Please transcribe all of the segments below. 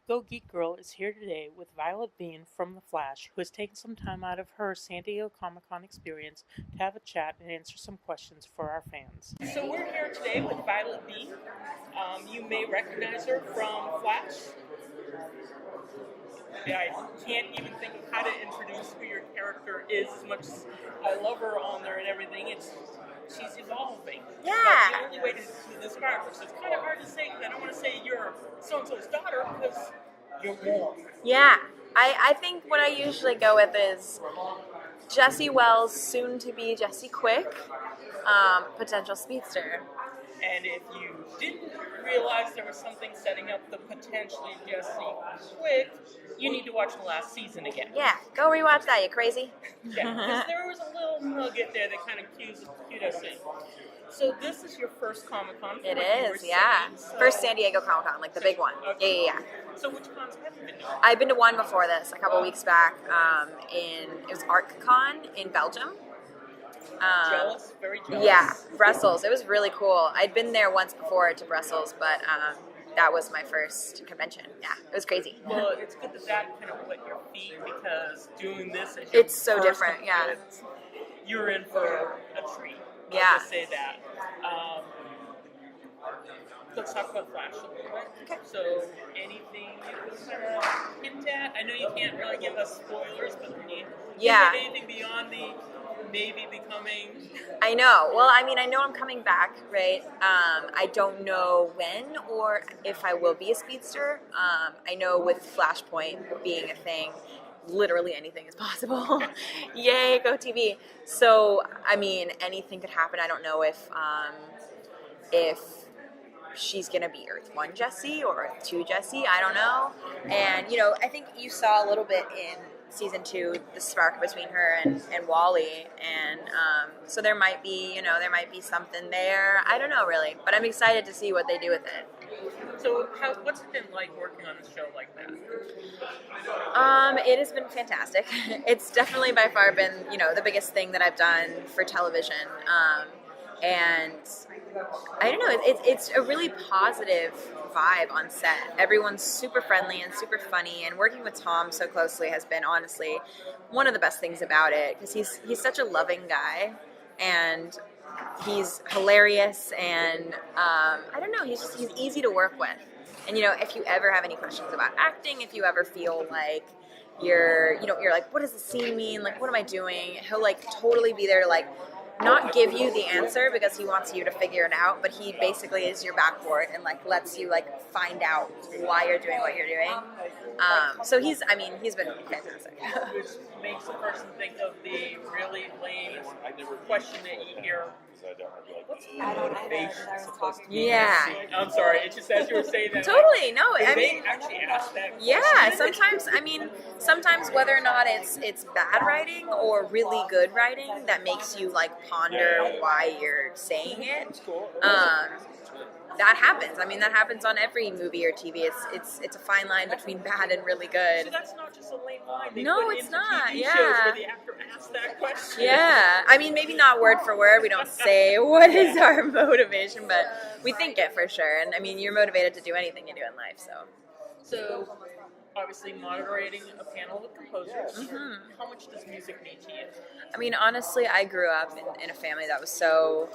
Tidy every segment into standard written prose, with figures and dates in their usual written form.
GoGeekGirl is here today with Violett Beane from The Flash, who has taken some time out of her San Diego Comic-Con experience to have a chat and answer some questions for our fans. So we're here today with Violett Beane. You may recognize her from Flash. I can't even think of how to introduce who your character is as much as I love her on there and everything. She's evolving. Yeah. That's the only way to describe her. So it's kind of hard to say, because I don't want to say you're so-and-so's daughter, because you're warm. Yeah. I think what I usually go with is Jessie Wells, soon to be Jessie Quick, potential speedster. And if you didn't realize there was something setting up the potentially Jessie Quick, you need to watch the last season again. Yeah, go rewatch that, you crazy. Yeah, because there was a little nugget there that kind of cued us in. So this is your first Comic-Con? It is, yeah. First San Diego Comic-Con, like the big one. Okay. Yeah. So which cons have you been to? I've been to one before this, a couple weeks back. It was ArcCon in Belgium. Jealous? Very jealous? Yeah, Brussels. It was really cool. I'd been there once before to Brussels, but that was my first convention. Yeah, it was crazy. Well, it's good that kind of wet your feet, because doing this is your It's so first different, yeah. event. You're in for a treat. Yeah. I'll just say that. Let's talk about Flash a little bit. Okay. So, anything you can kind of hint at? I know you can't really give us spoilers, but can you hint at anything beyond the maybe becoming? I know. Well, I mean, I know I'm coming back, right? I don't know when or if I will be a speedster. I know with Flashpoint being a thing, literally anything is possible. Yay, go TV. So, I mean, anything could happen. I don't know if she's going to be Earth 1 Jessie or Earth 2 Jessie. I don't know. And, I think you saw a little bit in season 2, the spark between her and Wally. And so there might be, there might be something there. I don't know, really. But I'm excited to see what they do with it. So what's it been like working on a show like that? It has been fantastic. It's definitely by far been, the biggest thing that I've done for television. And I don't know, it's a really positive vibe on set. Everyone's super friendly and super funny, and working with Tom so closely has been honestly one of the best things about it, because he's such a loving guy, and he's hilarious, and I don't know, he's easy to work with. And if you ever have any questions about acting, if you ever feel like you're like, what does the scene mean? Like, what am I doing? He'll totally be there to not give you the answer because he wants you to figure it out, but he basically is your backboard and lets you find out why you're doing what you're doing. So he's been fantastic. Which makes a person think of the really lame question that you hear. What's motivation supposed to be? Yeah. I'm sorry, it just as you were saying that. Totally, no. They actually ask that question. Yeah, sometimes whether or not it's bad writing or really good writing that makes you ponder why you're saying it. That happens. That happens on every movie or TV. It's a fine line between bad and really good. So that's not just a lame line. No, it's not. TV Yeah. shows where the actor asks that question. Yeah. Maybe not word for word. We don't say what is our motivation, but we think it for sure. And you're motivated to do anything you do in life. So obviously moderating a panel with composers. Mm-hmm. How much does music mean to you? Honestly, I grew up in a family that was so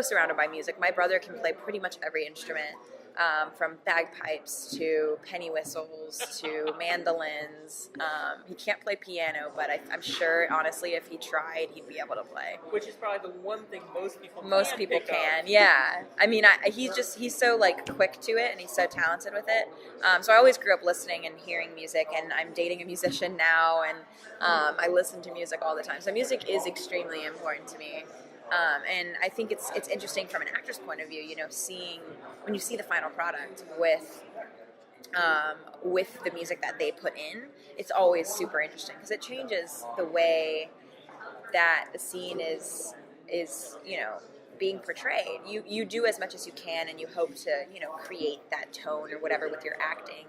surrounded by music. My brother can play pretty much every instrument, from bagpipes to penny whistles to mandolins. He can't play piano, but I'm sure, honestly, if he tried, he'd be able to play. Which is probably the one thing most people can. Yeah. He's so quick to it, and he's so talented with it. So I always grew up listening and hearing music, and I'm dating a musician now, and I listen to music all the time. So music is extremely important to me. And I think it's interesting from an actor's point of view, seeing when you see the final product with the music that they put in, it's always super interesting because it changes the way that the scene is being portrayed. You do as much as you can, and you hope to create that tone or whatever with your acting,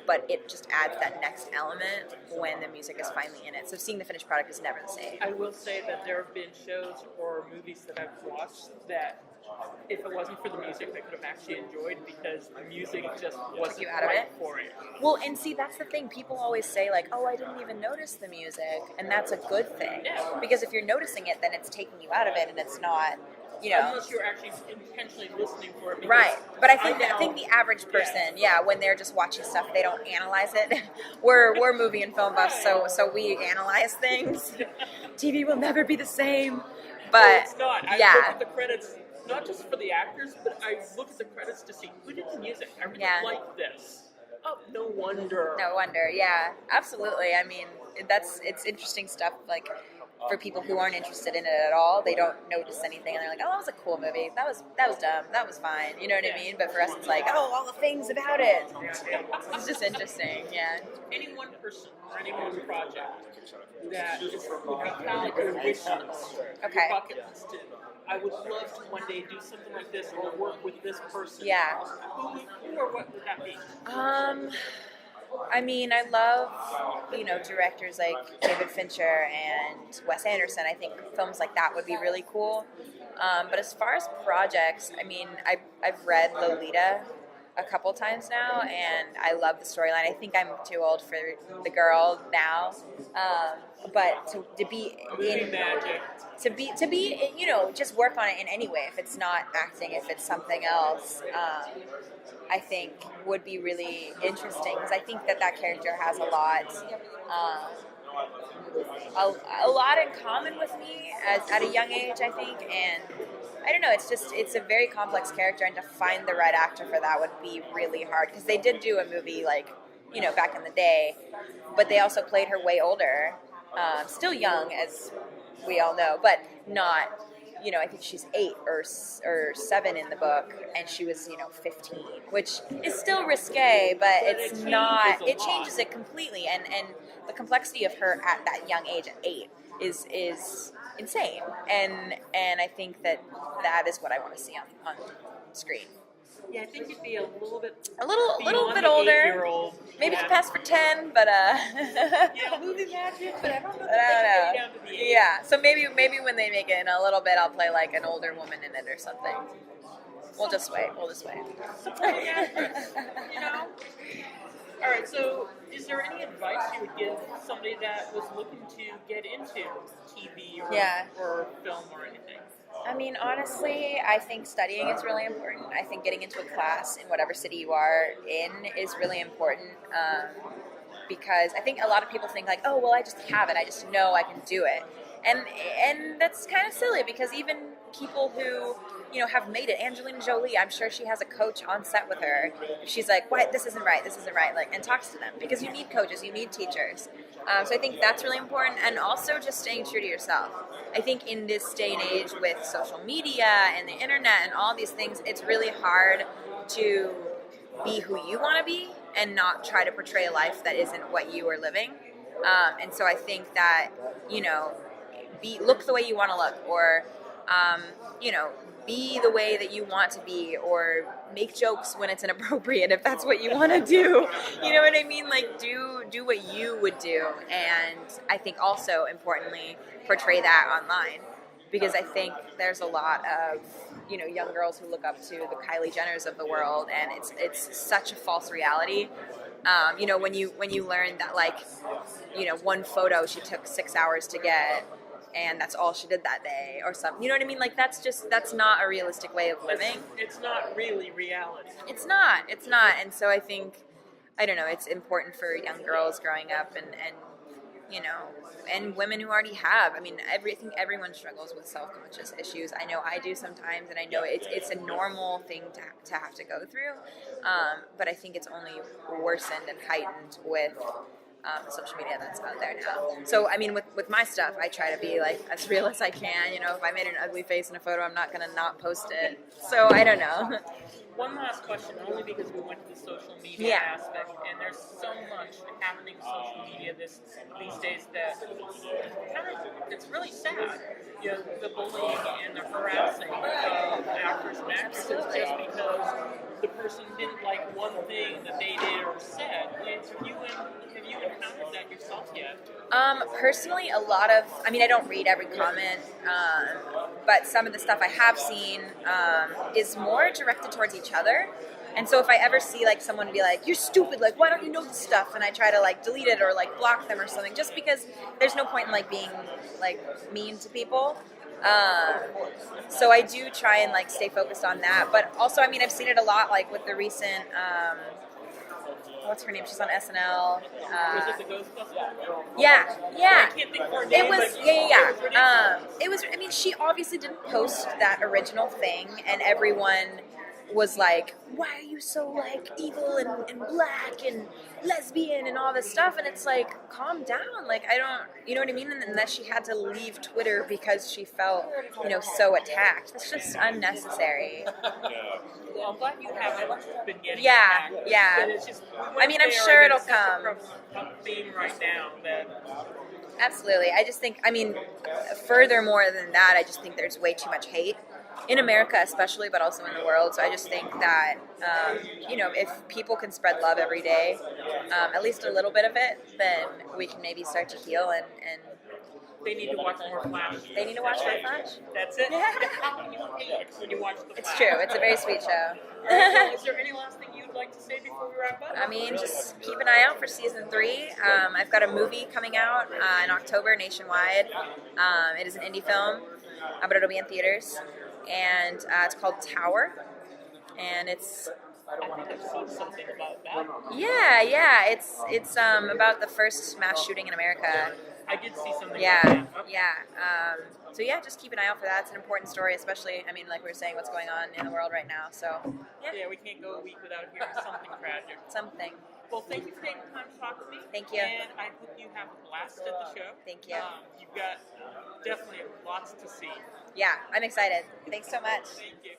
but it just adds that next element when the music is finally in it. So seeing the finished product is never the same. I will say that there have been shows or movies that I've watched that if it wasn't for the music, I could have actually enjoyed, because the music just wasn't you out of right it? for it. Well, and see, that's the thing. People always say, like, oh, I didn't even notice the music. And that's a good thing. Yeah. Because if you're noticing it, then it's taking you out of it, and it's not, you know. Unless you're actually intentionally listening for it. Right. But I think the average person, when they're just watching stuff, they don't analyze it. We're movie and film buffs, so we analyze things. TV will never be the same. But, no, it's not. I yeah. look at the credits, not just for the actors, but I look at the credits to see who did the music. I really like this. Oh, no wonder. No wonder, yeah. Absolutely. I mean, it's interesting stuff, like, for people who aren't interested in it at all, they don't notice anything, and they're like, oh, that was a cool movie. That was dumb. That was fine. You know what I mean? But for us, it's like, oh, all the things about it. It's just interesting, yeah. Any one person or any one project that would have your wish list, your bucket list. I would love to one day do something like this or work with this person. Yeah. Who or what would that be? I mean, I love, directors like David Fincher and Wes Anderson. I think films like that would be really cool. But as far as projects, I mean, I've read Lolita a couple times now, and I love the storyline. I think I'm too old for the girl now, but to be in magic. To be, just work on it in any way. If it's not acting, if it's something else, I think would be really interesting, because I think that character has a lot in common with me at a young age, I think, and I don't know, it's a very complex character, and to find the right actor for that would be really hard, because they did do a movie, like, back in the day, but they also played her way older, still young, as we all know, but not, I think she's 8 or 7 in the book, and she was, 15, which is still risque, but it's not, it changes it completely, and the complexity of her at that young age, at 8, is insane, and I think that is what I want to see on screen. Yeah, I think you'd be a little bit older. Maybe she passed for 10, but yeah, movie magic, but I don't know. Down to the 8. Yeah, so maybe when they make it in a little bit, I'll play like an older woman in it or something. We'll just wait. Supporting actress, All right, so is there any advice you would give somebody that was looking to get into TV or film or anything? I mean, honestly, I think studying is really important. I think getting into a class in whatever city you are in is really important, because I think a lot of people think like, oh, well, I just have it. I just know I can do it. And that's kind of silly, because even people who, have made it, Angelina Jolie, I'm sure she has a coach on set with her. She's like, what? This isn't right, like, and talks to them, because you need coaches, you need teachers. So I think that's really important, and also just staying true to yourself. I think in this day and age with social media and the internet and all these things, it's really hard to be who you want to be and not try to portray a life that isn't what you are living. And so I think that, look the way you want to look, or, be the way that you want to be, or make jokes when it's inappropriate if that's what you want to do. You know what I mean? Like, do what you would do. And I think also, importantly, portray that online. Because I think there's a lot of, young girls who look up to the Kylie Jenners of the world, and it's such a false reality. When you learn that, like, one photo she took 6 hours to get, and that's all she did that day, or something. You know what I mean? Like, that's not a realistic way of living. It's not really reality. It's not. And so I think, I don't know, it's important for young girls growing up, and and women who already have. I mean, I think everyone struggles with self-conscious issues. I know I do sometimes, and I know it's a normal thing to have to go through. But I think it's only worsened and heightened with the social media that's out there now. So, I mean, with my stuff, I try to be, like, as real as I can. If I made an ugly face in a photo, I'm not going to not post it. So, I don't know. One last question, only because we went to the social media aspect, and there's so much happening in social media these days that it's really sad. The bullying and the harassing of actors and actresses just because the person didn't like one thing that they did or said. Have you encountered that yourself yet? Personally, a lot of, I mean, I don't read every comment, but some of the stuff I have seen is more directed towards each other. And so if I ever see like someone be like, "You're stupid, like why don't you know this stuff?" and I try to like delete it or like block them or something, just because there's no point in like being like mean to people. So I do try and like stay focused on that. But also, I mean, I've seen it a lot like with the recent, what's her name? She's on SNL. Was it the Ghostbusters? Yeah. I can't think of her name. It was, but yeah. It was, I mean, she obviously didn't post that original thing, and everyone was like, why are you so like evil and black and lesbian and all this stuff? And it's like, calm down, like I don't, you know what I mean? And that she had to leave Twitter because she felt, you know, so attacked. It's just unnecessary. Well, I'm glad you haven't been getting Yeah, attacked, yeah. but it's just, I mean, I'm sure it'll come. From theme right now that Absolutely. I just think, I mean, furthermore than that, I just think there's way too much hate in America especially, but also in the world. So I just think that, you know, if people can spread love every day, at least a little bit of it, then we can maybe start to heal and they need to watch more Flash. they need to watch more Flash. That's it. How can you hate it when you watch the Flash? It's true. It's a very sweet show. All right, well, is there any last thing you'd like to say before we wrap up? I mean, just keep an eye out for season 3. I've got a movie coming out in October nationwide. It is an indie film, but it'll be in theaters. And it's called Tower. And it's... I think I've seen something about that. Yeah. It's about the first mass shooting in America. I did see something Yeah, about that. Okay. yeah. So yeah, just keep an eye out for that. It's an important story, especially, I mean, like we were saying, what's going on in the world right now. So, Yeah, we can't go a week without hearing something tragic. something. Well, thank you for taking the time to talk to me. Thank you. And I hope you have a blast at the show. Thank you. You've got definitely lots to see. Yeah, I'm excited. Thanks so much. Thank you.